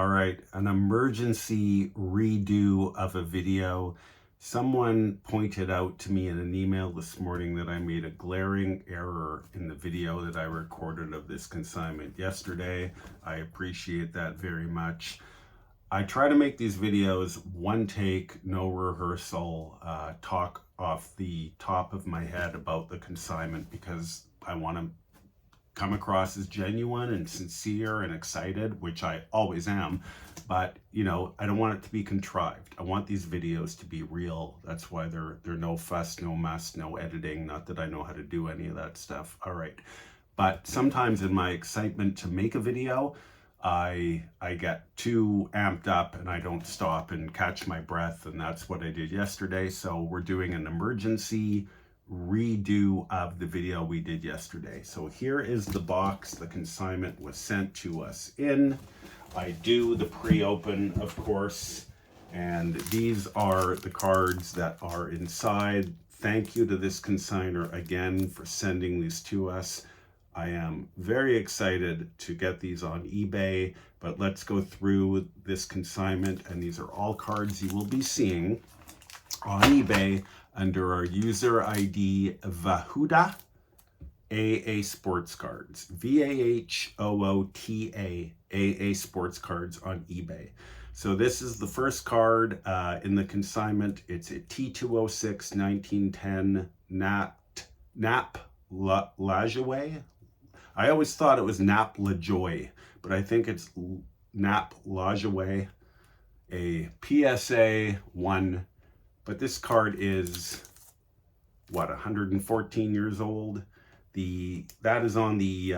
All right, an emergency redo of a video. Someone pointed out to me in an email this morning that I made a glaring error in the video that I recorded of this consignment yesterday. I appreciate that very much. I try to make these videos one take, no rehearsal, talk off the top of my head about the consignment because I want to come across as genuine and sincere and excited, which I always am, but I don't want it to be contrived. I want these videos to be real. That's why they're no fuss, no mess, no editing. Not that I know how to do any of that stuff. All right. But sometimes in my excitement to make a video, I get too amped up and I don't stop and catch my breath, and that's what I did yesterday. So we're doing an emergency redo of the video we did yesterday. So here is the box the consignment was sent to us in. I do the pre-open, of course, and these are the cards that are inside. Thank you to this consignor again for sending these to us. I am very excited to get these on eBay, but let's go through this consignment, and these are all cards you will be seeing on eBay under our user ID Vahuda AA Sports Cards, VAHOOTA AA Sports Cards on eBay. So this is the first card in the consignment. It's a T206 1910 Nap Lajoie. I always thought it was Nap Lajoie, but I think it's Nap Lajoie, a PSA 1. But this card is, 114 years old. That is on the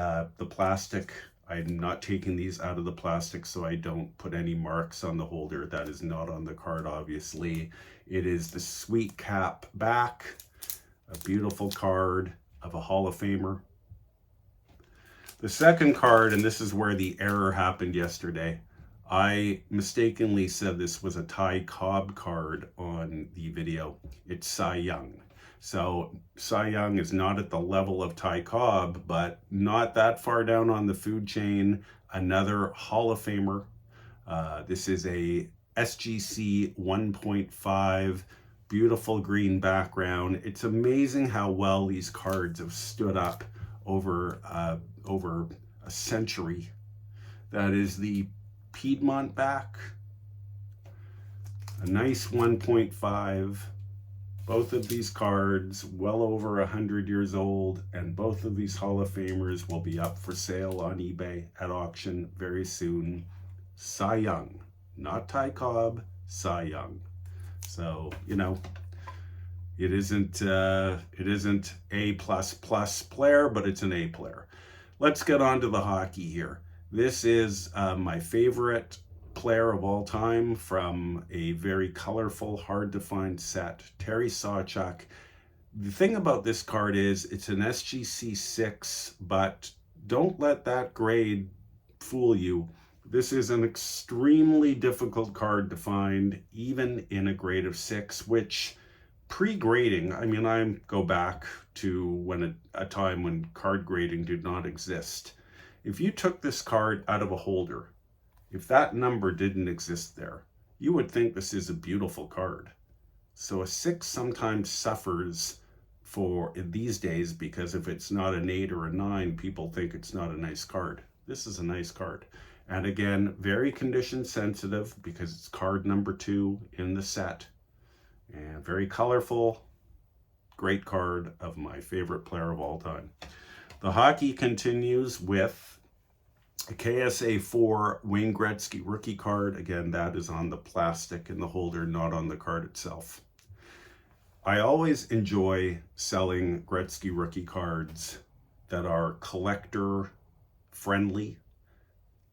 plastic. I'm not taking these out of the plastic so I don't put any marks on the holder. That is not on the card, obviously. It is the sweet cap back, a beautiful card of a Hall of Famer. The second card, and this is where the error happened yesterday, I mistakenly said this was a Ty Cobb card on the video. It's Cy Young. So Cy Young is not at the level of Ty Cobb, but not that far down on the food chain. Another Hall of Famer. This is a SGC 1.5, beautiful green background. It's amazing how well these cards have stood up over a century. That is the Piedmont back, a nice 1.5. Both of these cards well over 100 years old, and both of these Hall of Famers will be up for sale on eBay at auction very soon. Cy Young, not Ty Cobb, Cy Young. So it isn't A++ player, but it's an A player. Let's get on to the hockey here. This is my favorite player of all time from a very colorful, hard to find set, Terry Sawchuk. The thing about this card is it's an SGC 6, but don't let that grade fool you. This is an extremely difficult card to find, even in a grade of 6, which pre-grading, I go back to a time when card grading did not exist. If you took this card out of a holder, if that number didn't exist there, you would think this is a beautiful card. So a 6 sometimes suffers these days because if it's not an 8 or a 9, people think it's not a nice card. This is a nice card. And again, very condition sensitive because it's card number 2 in the set. And very colorful, great card of my favorite player of all time. The hockey continues with a KSA 4 Wayne Gretzky rookie card. Again, that is on the plastic in the holder, not on the card itself. I always enjoy selling Gretzky rookie cards that are collector friendly.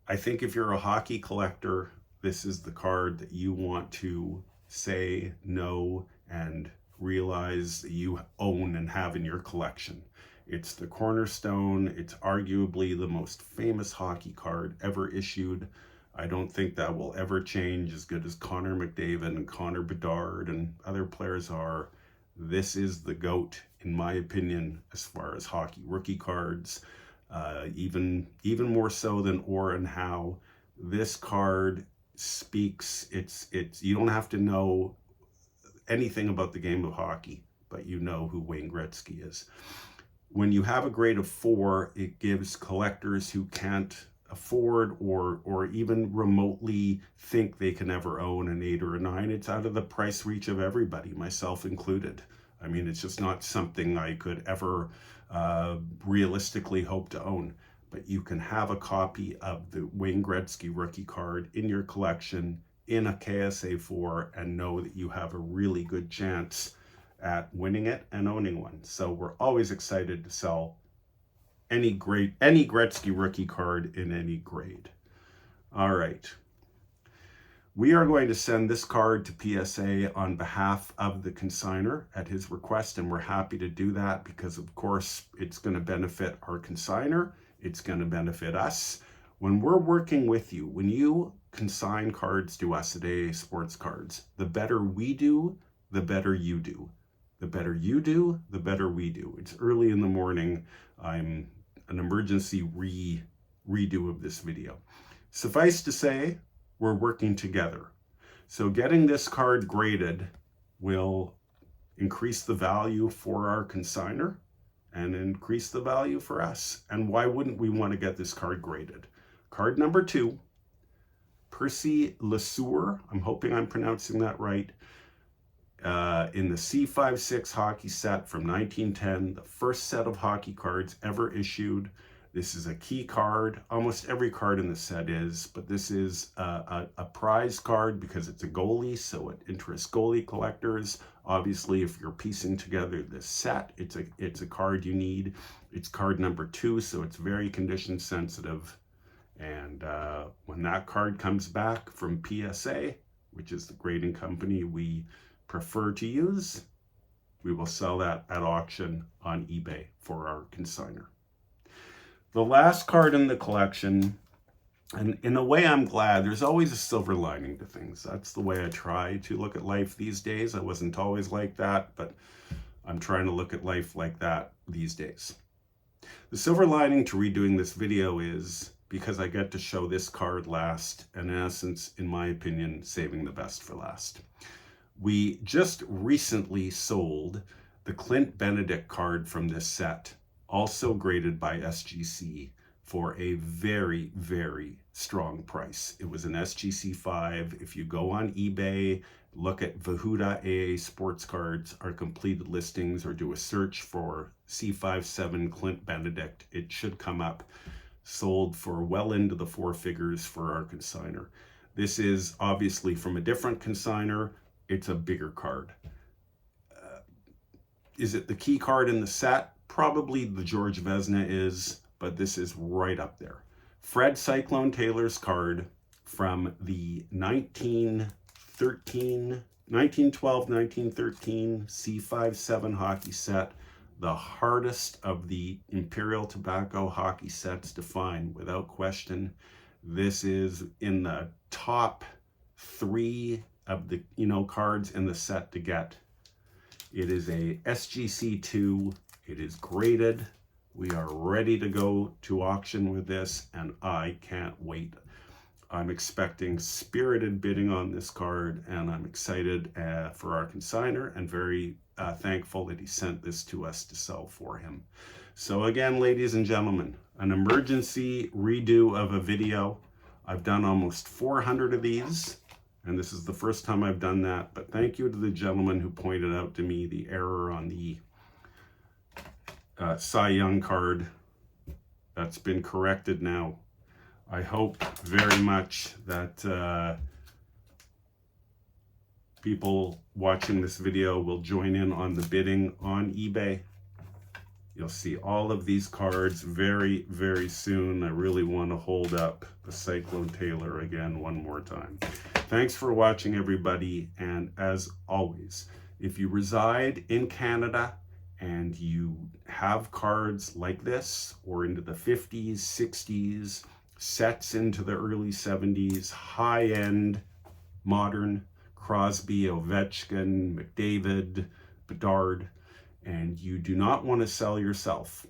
I think if you're a hockey collector, this is the card that you want to say no and realize that you own and have in your collection. It's the cornerstone. It's arguably the most famous hockey card ever issued. I don't think that will ever change, as good as Connor McDavid and Connor Bedard and other players are. This is the GOAT, in my opinion, as far as hockey rookie cards. Even more so than Orr and Howe. This card speaks, it's you don't have to know anything about the game of hockey, but you know who Wayne Gretzky is. When you have a grade of 4, it gives collectors who can't afford or even remotely think they can ever own an 8 or a 9. It's out of the price reach of everybody, myself included. I mean, it's just not something I could ever realistically hope to own. But you can have a copy of the Wayne Gretzky rookie card in your collection in a KSA 4 and know that you have a really good chance at winning it and owning one. So we're always excited to sell any Gretzky rookie card in any grade. All right. We are going to send this card to PSA on behalf of the consignor at his request, and we're happy to do that because, of course, it's going to benefit our consignor. It's going to benefit us. When we're working with you, when you consign cards to us at AA Sports Cards, the better we do, the better you do. The better you do, the better we do. It's early in the morning. I'm an emergency redo of this video. Suffice to say, we're working together. So getting this card graded will increase the value for our consignor and increase the value for us. And why wouldn't we want to get this card graded? Card number 2, Percy Leseur, I'm hoping I'm pronouncing that right, in the C56 hockey set from 1910, the first set of hockey cards ever issued. This is a key card. Almost every card in the set is, but this is a prize card because it's a goalie, so it interests goalie collectors. Obviously, if you're piecing together this set, it's a card you need. It's card number 2, so it's very condition sensitive. And when that card comes back from PSA, which is the grading company we prefer to use, we will sell that at auction on eBay for our consignor. The last card in the collection, and in a way I'm glad, there's always a silver lining to things. That's the way I try to look at life these days. I wasn't always like that, but I'm trying to look at life like that these days. The silver lining to redoing this video is because I get to show this card last, and in essence, in my opinion, saving the best for last. We just recently sold the Clint Benedict card from this set, also graded by SGC, for a very, very strong price. It was an SGC 5. If you go on eBay, look at Vahuda AA Sports Cards, our completed listings, or do a search for C57 Clint Benedict, it should come up. Sold for well into the 4 figures for our consignor. This is obviously from a different consignor. It's a bigger card. Is it the key card in the set? Probably the George Vezina is, but this is right up there. Fred Cyclone Taylor's card from the 1912-1913 C57 hockey set, the hardest of the Imperial Tobacco hockey sets to find, without question. This is in the top 3 of the cards in the set to get. It is a SGC 2. It is graded. We are ready to go to auction with this, and I can't wait. I'm expecting spirited bidding on this card, and I'm excited for our consignor and very thankful that he sent this to us to sell for him. So again, ladies and gentlemen, an emergency redo of a video. I've done almost 400 of these, and this is the first time I've done that, but thank you to the gentleman who pointed out to me the error on the Cy Young card. That's been corrected now. I hope very much that people watching this video will join in on the bidding on eBay. You'll see all of these cards very, very soon. I really want to hold up the Cyclone Taylor again one more time. Thanks for watching, everybody. And as always, if you reside in Canada and you have cards like this, or into the 50s, 60s, sets into the early 70s, high-end, modern, Crosby, Ovechkin, McDavid, Bedard, and you do not want to sell yourself.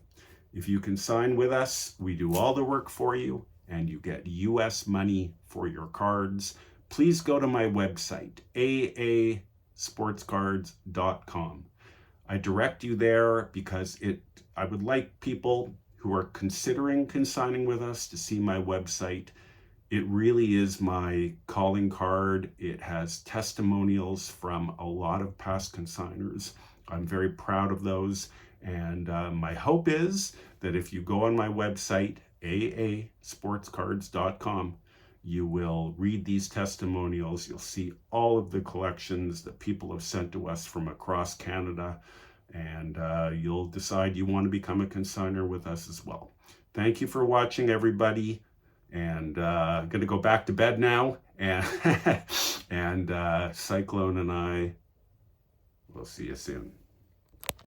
If you can sign with us, we do all the work for you, and you get US money for your cards, please go to my website, aasportscards.com. I direct you there because I would like people who are considering consigning with us to see my website. It really is my calling card. It has testimonials from a lot of past consigners. I'm very proud of those. And my hope is that if you go on my website, aasportscards.com, you will read these testimonials. You'll see all of the collections that people have sent to us from across Canada, and you'll decide you want to become a consigner with us as well. Thank you for watching, everybody. And I'm going to go back to bed now. And, and Cyclone and I will see you soon.